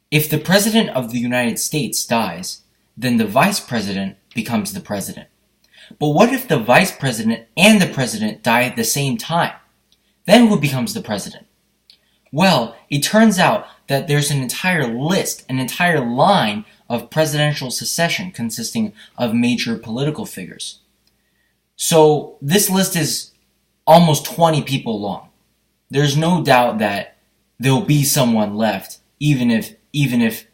If the President of the United States dies, then the Vice President becomes the President. But what if the Vice President and the President die at the same time? Then who becomes the President? Well, it turns out that there's an entire list, an entire line of presidential succession consisting of major political figures. So this list is almost 20 people long. There's no doubt that there'll be someone left, even if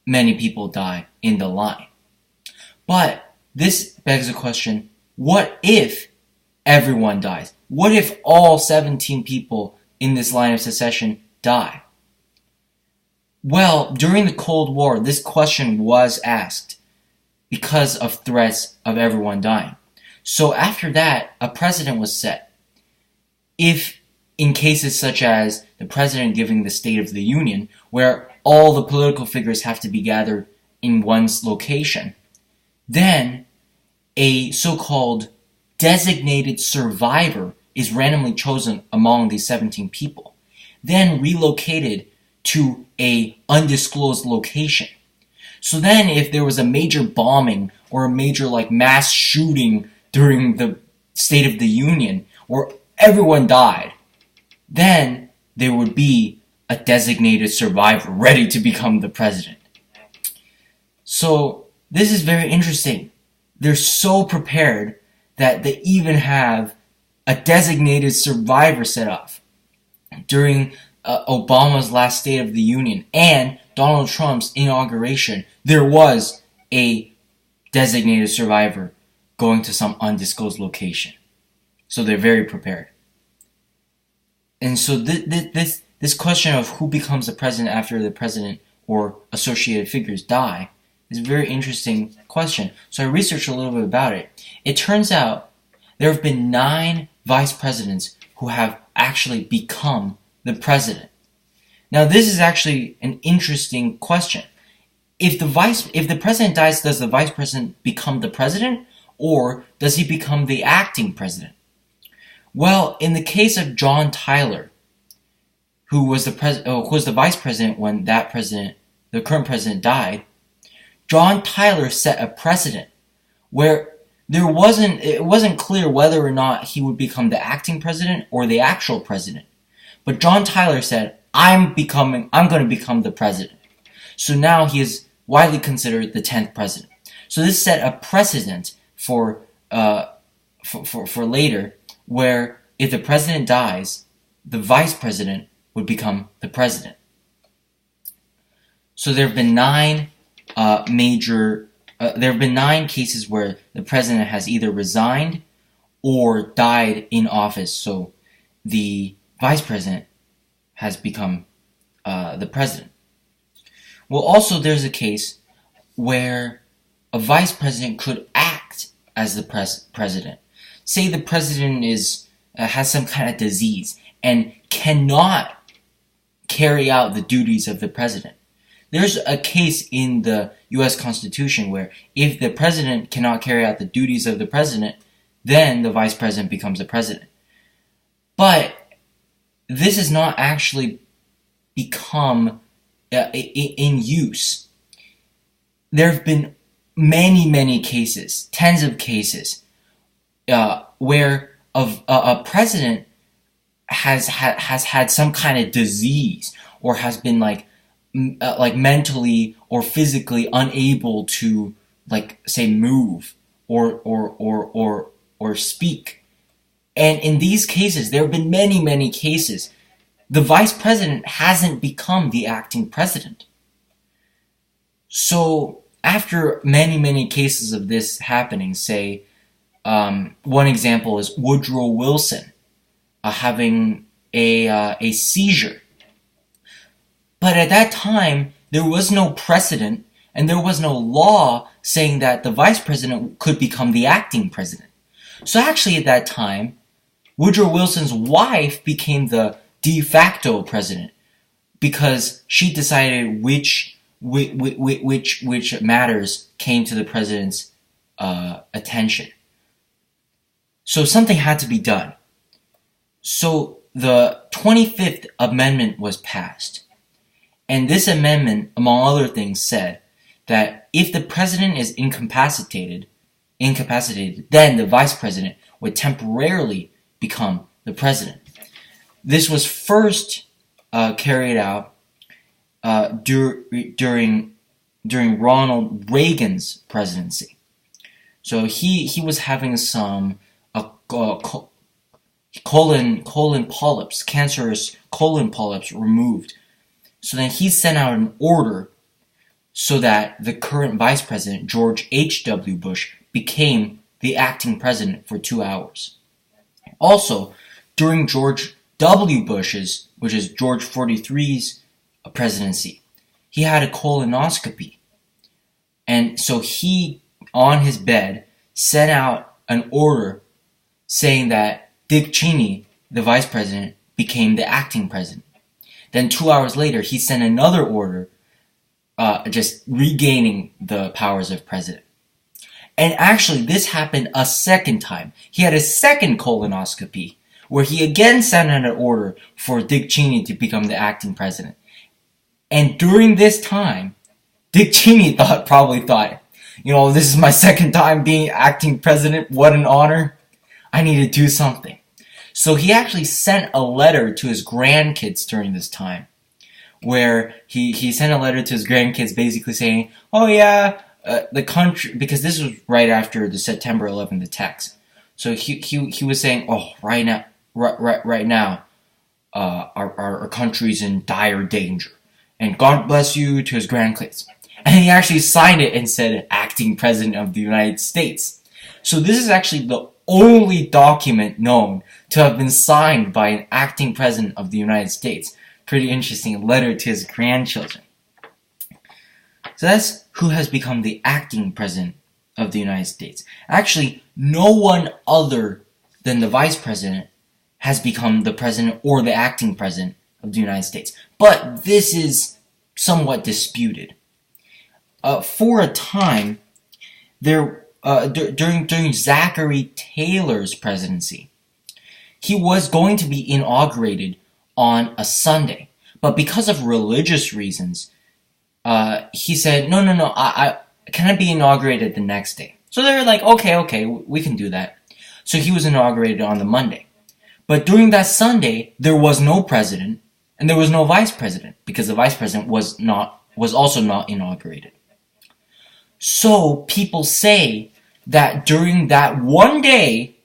many people die in the line. But this begs the question, what if everyone dies? What if all 17 people in this line of succession die? Well, during the Cold War, this question was asked because of threats of everyone dying. So after that, a precedent was set. If in cases such as the president giving the State of the Union, where all the political figures have to be gathered in one location, then a so-called designated survivor is randomly chosen among these 17 people, then relocated to a undisclosed location. So then if there was a major bombing or a major mass shooting during the State of the Union where everyone died, then there would be a designated survivor ready to become the president. So this is very interesting. They're so prepared that they even have a designated survivor set off. During Obama's last State of the Union and Donald Trump's inauguration, there was a designated survivor going to some undisclosed location. So they're very prepared. And so this question of who becomes the president after the president or associated figures die is a very interesting question. So I researched a little bit about it. It turns out there have been 9 vice presidents who have actually become the president. Now this is actually an interesting question. If the president dies, does the vice president become the president, or does he become the acting president? Well, in the case of John Tyler, who was the vice president when the current president died, John Tyler set a precedent where it wasn't clear whether or not he would become the acting president or the actual president. But John Tyler said, I'm going to become the president. So now he is widely considered the 10th president. So this set a precedent for later, where if the president dies, the vice president would become the president. So there have been 9 cases where the president has either resigned or died in office. So the vice president has become the president. Well, also there's a case where a vice president could act as the president. Say the president has some kind of disease and cannot carry out the duties of the president. There's a case in the U.S. Constitution where if the president cannot carry out the duties of the president, then the vice president becomes the president. But this has not actually become in use. There have been many cases, tens of cases, where a president has had some kind of disease or has been mentally or physically unable to say move or speak. And in these cases, there have been many cases, the vice president hasn't become the acting president. So after many cases of this happening, say one example is Woodrow Wilson having a seizure. But at that time, there was no precedent and there was no law saying that the vice president could become the acting president. So actually at that time, Woodrow Wilson's wife became the de facto president because she decided which matters came to the president's attention. So something had to be done. So the 25th Amendment was passed. And this amendment, among other things, said that if the president is incapacitated, then the vice president would temporarily become the president. This was first carried out during Ronald Reagan's presidency. So he was having some colon polyps, cancerous colon polyps removed. So then he sent out an order so that the current vice president, George H.W. Bush, became the acting president for 2 hours. Also, during George W. Bush's, which is George 43's presidency, he had a colonoscopy. And so he, on his bed, sent out an order saying that Dick Cheney, the vice president, became the acting president. Then 2 hours later, he sent another order just regaining the powers of president. And actually, this happened a second time. He had a second colonoscopy where he again sent out an order for Dick Cheney to become the acting president. And during this time, Dick Cheney probably thought, this is my second time being acting president. What an honor. I need to do something. So he actually sent a letter to his grandkids during this time, where he sent a letter to his grandkids basically saying, the country, because this was right after the September 11th attacks. So he was saying, right now, our country's in dire danger. And God bless you, to his grandkids. And he actually signed it and said, acting president of the United States. So this is actually the only document known to have been signed by an acting president of the United States. Pretty interesting letter to his grandchildren. So that's who has become the acting president of the United States. Actually, no one other than the vice president has become the president or the acting president of the United States. But this is somewhat disputed. For a time, during Zachary Taylor's presidency, he was going to be inaugurated on a Sunday, but because of religious reasons, he said, no, can I be inaugurated the next day? So they were like, okay, we can do that. So he was inaugurated on the Monday. But during that Sunday, there was no president and there was no vice president because the vice president was also not inaugurated. So people say that during that one day,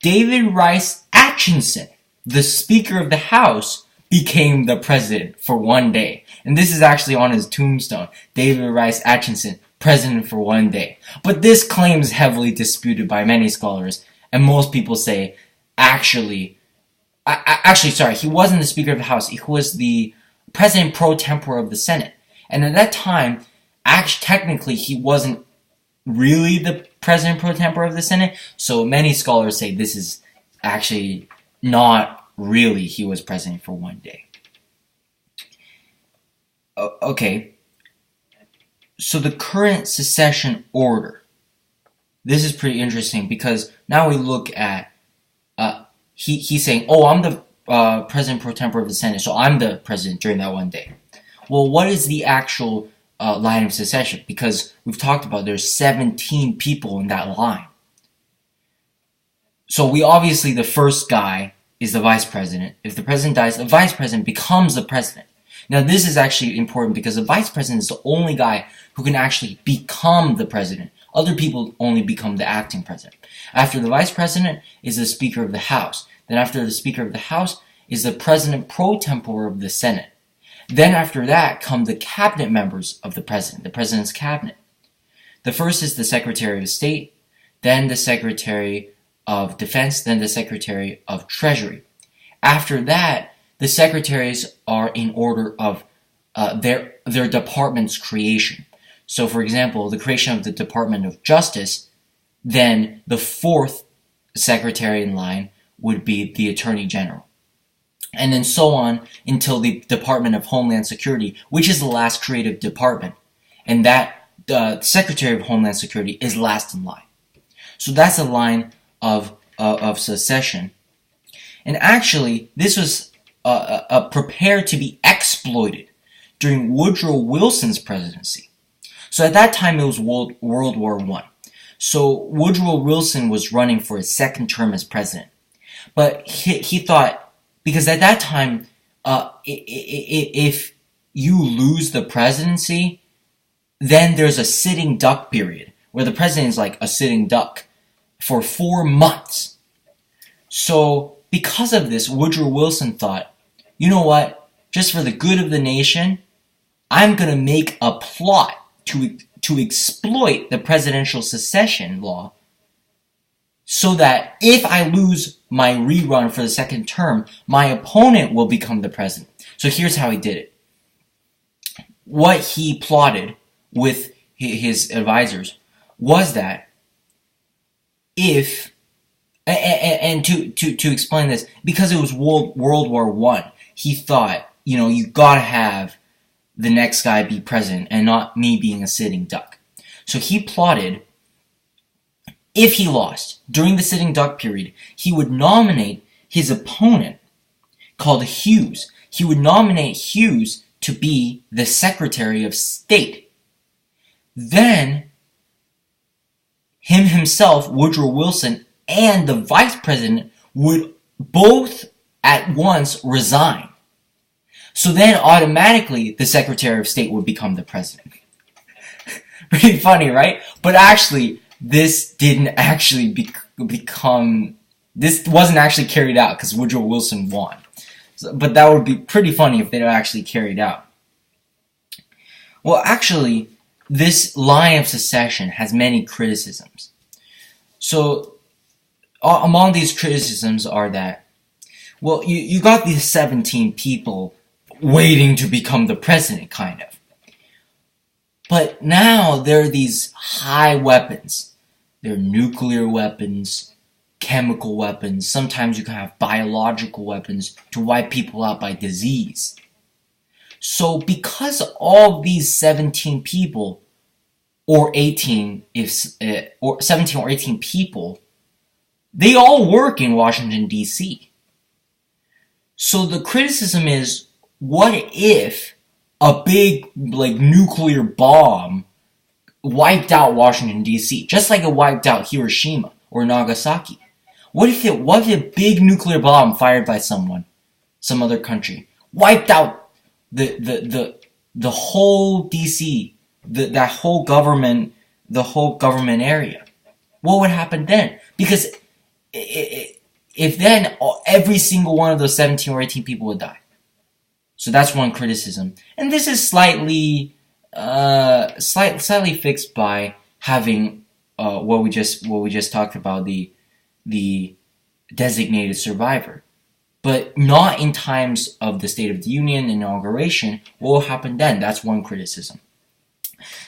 David Rice Atchison, the Speaker of the House, became the president for one day. And this is actually on his tombstone. David Rice Atchison, president for one day. But this claim is heavily disputed by many scholars. And most people say, he wasn't the Speaker of the House. He was the president pro tempore of the Senate. And at that time, technically, he wasn't really the president pro tempore of the Senate. So many scholars say this is actually not really he was president for one day. Okay. So the current secession order. This is pretty interesting because now we look at he's saying, I'm the president pro tempore of the Senate, so I'm the president during that one day. Well, what is the actual line of secession? Because we've talked about there's 17 people in that line. So the first guy is the vice president. If the president dies, the vice president becomes the president. Now this is actually important because the vice president is the only guy who can actually become the president. Other people only become the acting president. After the vice president is the Speaker of the House. Then after the Speaker of the House is the president pro tempore of the Senate. Then after that come the cabinet members of the president's cabinet. The first is the Secretary of State, then the Secretary of Defense, then the Secretary of Treasury. After that, the secretaries are in order of their department's creation. So for example, the creation of the Department of Justice, then the fourth secretary in line would be the Attorney General. And then so on until the Department of Homeland Security, which is the last creative department. And that the Secretary of Homeland Security is last in line. So that's a line of secession. And actually, this was prepared to be exploited during Woodrow Wilson's presidency. So at that time, it was World War I. So Woodrow Wilson was running for his second term as president. But he thought, because at that time, if you lose the presidency, then there's a sitting duck period, where the president is like a sitting duck for 4 months. So because of this, Woodrow Wilson thought, you know what, just for the good of the nation, I'm going to make a plot to exploit the presidential succession law so that if I lose my rerun for the second term, my opponent will become the president. So here's how he did it. What he plotted with his advisors was that if, and to explain this, because it was World War I, he thought, you gotta have the next guy be president and not me being a sitting duck. So he plotted, if he lost during the sitting duck period, he would nominate his opponent called Hughes. He would nominate Hughes to be the Secretary of State. Then himself, Woodrow Wilson, and the vice president would both at once resign. So then automatically the Secretary of State would become the president. Pretty funny, right? But actually, this didn't actually this wasn't actually carried out because Woodrow Wilson won. But that would be pretty funny if they were actually carried out. Well, actually, this line of succession has many criticisms. So, among these criticisms are that, well, you got these 17 people waiting to become the president, kind of. But now there are these high weapons. There are nuclear weapons, chemical weapons. Sometimes you can have biological weapons to wipe people out by disease. So because all these 17 people, or 18, or 17 or 18 people, they all work in Washington, D.C. So the criticism is, what if a big nuclear bomb wiped out Washington, D.C., just like it wiped out Hiroshima or Nagasaki? What if a big nuclear bomb fired by some other country, wiped out the whole D.C., that whole government, the whole government area? What would happen then? Because if then every single one of those 17 or 18 people would die. So that's one criticism, and this is slightly fixed by having what we just talked about, the designated survivor, but not in times of the State of the Union inauguration. What will happen then? That's one criticism.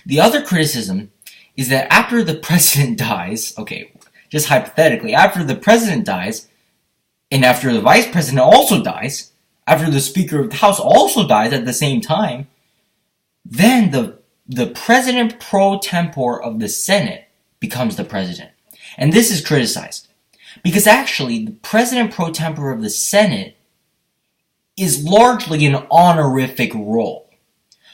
The other criticism is that after the president dies, okay, just hypothetically, after the president dies, and after the vice president also dies, after the Speaker of the House also dies at the same time, then the President pro tempore of the Senate becomes the president. And this is criticized. Because actually, the President pro tempore of the Senate is largely an honorific role.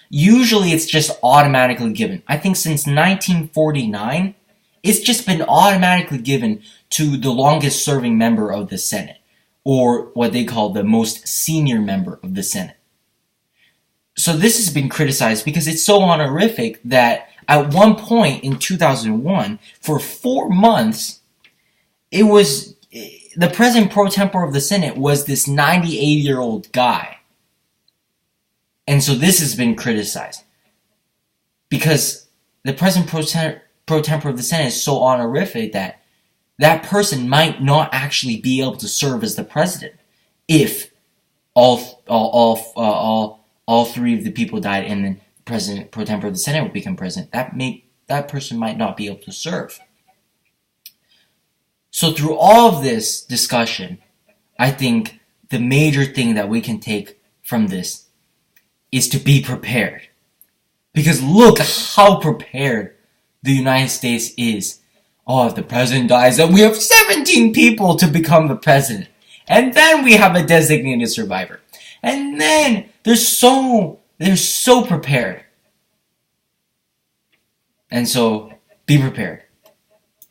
Usually it's just automatically given. I think since 1949, it's just been automatically given to the longest serving member of the Senate, or what they call the most senior member of the Senate. So this has been criticized because it's so honorific that at one point in 2001, for 4 months, the President pro tempore of the Senate was this 98-year-old guy. And so this has been criticized because the President pro tempore of the Senate is so honorific that person might not actually be able to serve as the president if all three of the people died and then the President pro tempore of the Senate would become president. That person might not be able to serve. So through all of this discussion, I think the major thing that we can take from this is to be prepared. Because look how prepared the United States is. Oh, if the president dies, then we have 17 people to become the president. And then we have a designated survivor. And then there's so They're so prepared. And so, be prepared.